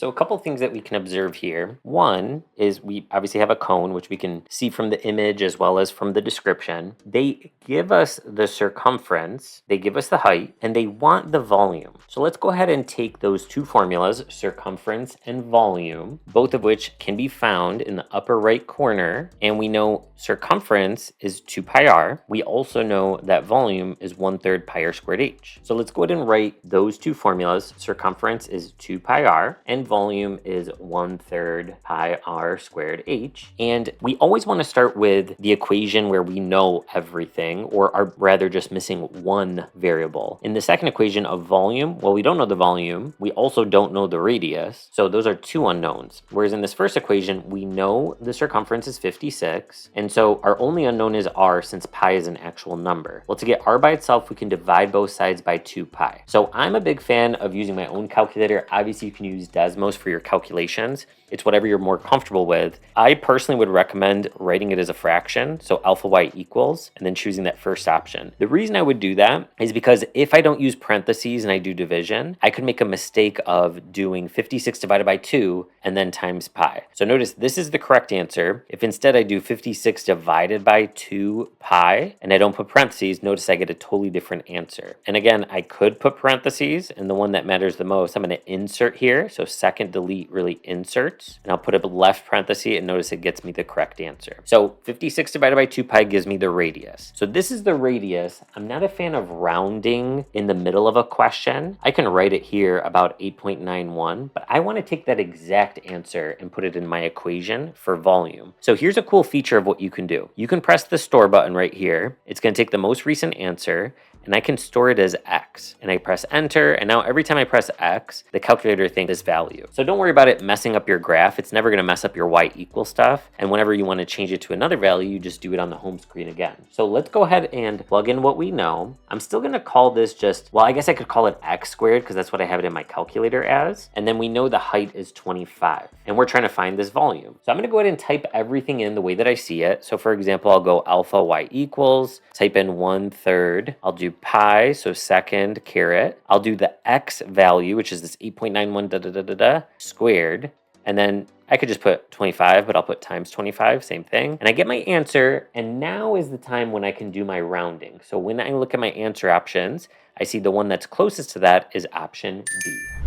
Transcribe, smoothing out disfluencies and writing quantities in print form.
So a couple things that we can observe here. One is we obviously have a cone, which we can see from the image as well as from the description. They give us the circumference, they give us the height, and they want the volume. So let's go ahead and take those two formulas, circumference and volume, both of which can be found in the upper right corner. And we know circumference is 2 pi r. We also know that volume is 1/3 pi r squared h. So let's go ahead and write those two formulas. Circumference is 2 pi r and volume is 1/3 pi r squared h. And we always want to start with the equation where we know everything, or are rather just missing one variable. In the second equation of volume, well, we don't know the volume. We also don't know the radius. So those are two unknowns. Whereas in this first equation, we know the circumference is 56. And so our only unknown is r, since pi is an actual number. Well, to get r by itself, we can divide both sides by 2 pi. So I'm a big fan of using my own calculator. Obviously, you can use Desmos for your calculations. It's whatever you're more comfortable with. I personally would recommend writing it as a fraction, so alpha y equals, and then choosing that first option. The reason I would do that is because if I don't use parentheses and I do division, I could make a mistake of doing 56 divided by 2 and then times pi. So notice this is the correct answer. If instead I do 56 divided by 2 pi and I don't put parentheses, notice I get a totally different answer. And again, I could put parentheses, and the one that matters the most, I'm going to insert here. So second delete really inserts, and I'll put a left parenthesis, and notice it gets me the correct answer. So 56 divided by 2 pi gives me the radius. So this is the radius. I'm not a fan of rounding in the middle of a question. I can write it here about 8.91, but I want to take that exact answer and put it in my equation for volume. So here's a cool feature of what you can do. You can press the store button right here. It's going to take the most recent answer, and I can store it as X. And I press enter, and now every time I press X, the calculator thinks this value. So don't worry about it messing up your graph. It's never gonna mess up your y equal stuff. And whenever you wanna change it to another value, you just do it on the home screen again. So let's go ahead and plug in what we know. I'm still gonna call this just, well, I guess I could call it X squared because that's what I have it in my calculator as. And then we know the height is 25, and we're trying to find this volume. So I'm gonna go ahead and type everything in the way that I see it. So for example, I'll go alpha y equals, type in 1/3, I'll do pi, so second caret. I'll do the x value, which is this 8.91 squared, and then I could just put 25, but I'll put times 25, same thing. And I get my answer, and now is the time when I can do my rounding. So when I look at my answer options, I see the one that's closest to that is option B.